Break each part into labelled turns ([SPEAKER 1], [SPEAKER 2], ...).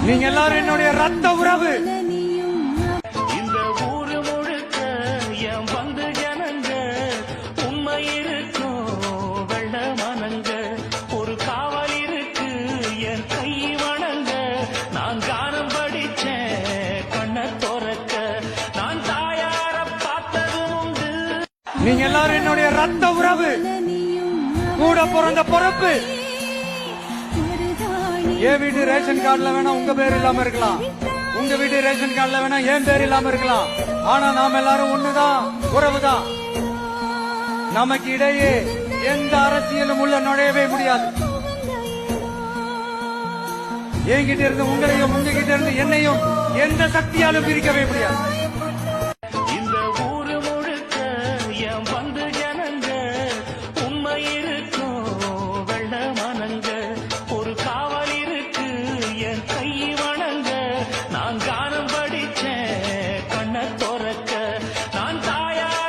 [SPEAKER 1] நீங்க எல்லாரும் என்னுடைய ரத்த உறவு.
[SPEAKER 2] இந்த ஊரு முழுக்க என் வந்து ஜனங்க உண்மை இருக்கும் வெள்ள மனங்க ஒரு காவல் இருக்கு என் கை வணங்க நான் கானம் படிச்சேன் கண்ண துறக்க நான் தாயார பார்த்ததும் உண்டு.
[SPEAKER 1] நீங்க எல்லாரும் என்னுடைய ரத்த உறவு, கூட பிறந்த பொறுப்பு. என் வீட்டு ரேஷன் கார்டுல வேணா உங்க பேர் இல்லாம இருக்கலாம், உங்க வீட்டு ரேஷன் கார்டுல வேணா என் பேர் இல்லாம இருக்கலாம். ஆனா நாம எல்லாரும் ஒண்ணுதான், உறவுதான். நமக்கு இடையே எந்த அரசியலும் உள்ள நுழையவே முடியாது. என்கிட்ட இருந்து உங்களையும் உங்ககிட்ட இருந்து என்னையும் எந்த சக்தியாலும் பிரிக்கவே முடியாது.
[SPEAKER 2] இந்த ஊரு முழுக்க என் வந்து ஜனங்க உண்மை இருக்கும் வெள்ள மனங்க ஒரு காவல் இருக்கு என் கை வணங்க நான் கானம் படிச்சேன் கண்ண துறக்க நான் தாயார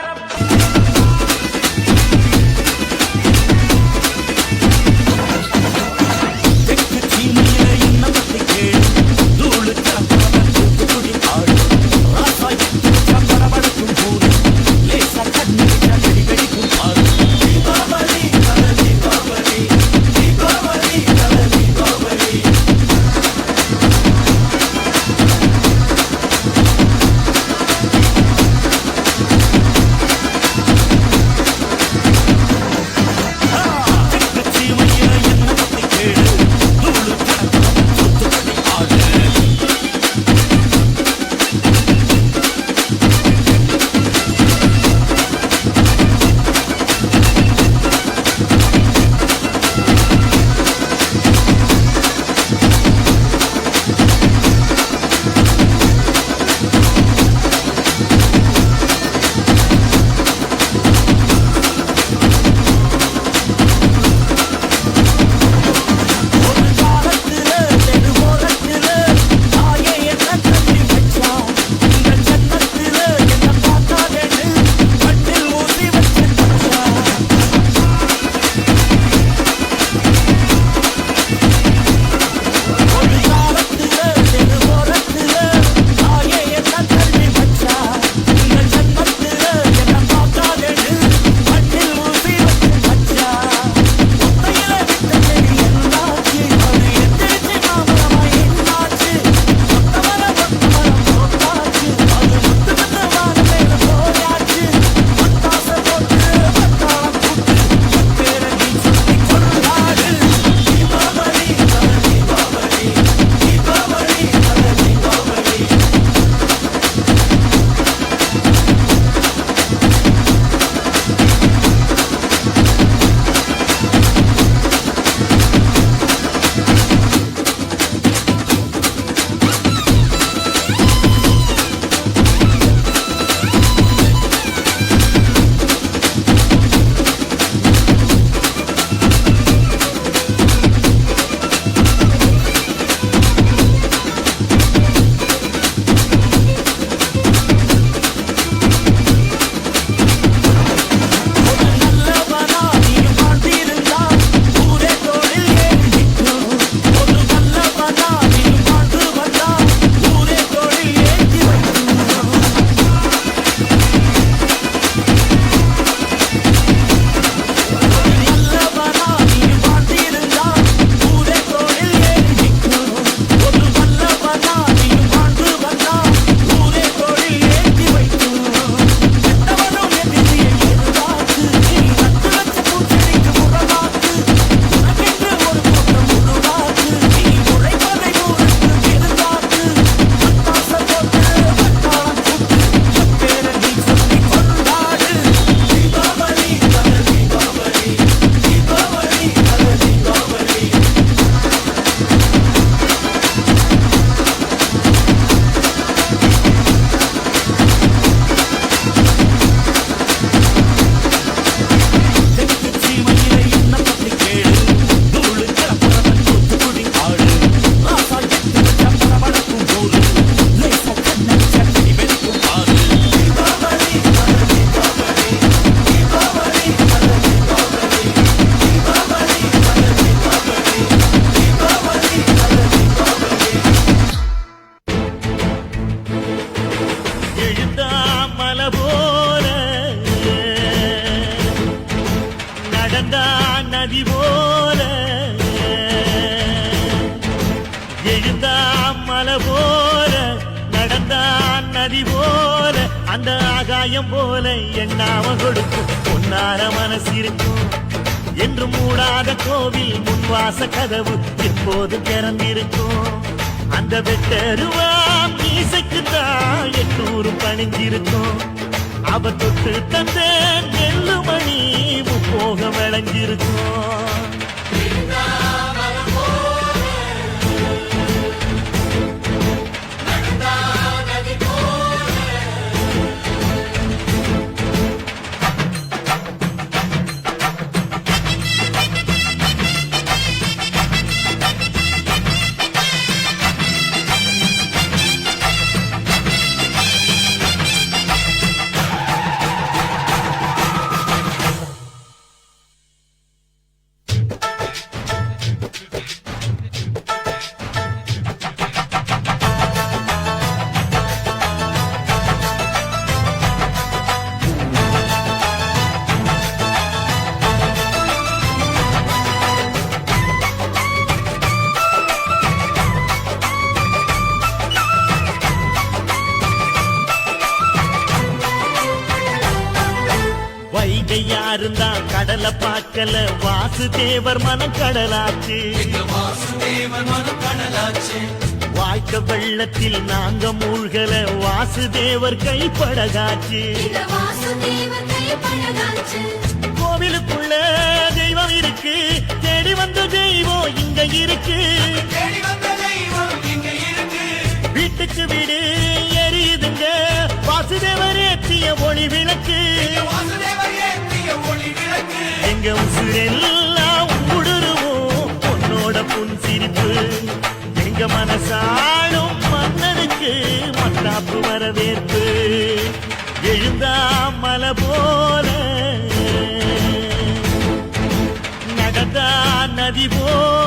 [SPEAKER 3] எழுந்தா மலை போல நடந்தா நதி போல அந்த ஆகாயம் போல எண்ணாம கொடுக்கும் பொன்னார மனசு இருக்கும் என்று மூடாத கோவில் முன்வாச கதவு எப்போது திறந்திருக்கும் அந்த வெட்டருவாம் மீசைக்குத்தான் 800 பணிஞ்சிருக்கும் அவ தொட்டு தந்த நெல்லுமணி முப்போக விளைஞ்சிருக்கும் யாருந்தா கடலை பார்க்கல வாசுதேவர் மனம் கடலாச்சு வாய்க்க வெள்ளத்தில் நாங்க மூழ்கல வாசுதேவர் கைப்படகாச்சு கோவிலுக்குள்ள தெய்வம் இருக்கு தேடி வந்த தெய்வம் இங்க இருக்கு வீட்டுக்கு வீடு எரியுதுங்க வாசுதேவர் ஏற்றிய ஒளி விளக்கு எங்க உசுரெல்லாம் உடுருவோம் உன்னோட புன் சிரிப்பு எங்க மனசாலும் மன்னனுக்கு மத்தாப்பு வரவேற்பு எழுந்தா மலை போல நடந்தா நதி போல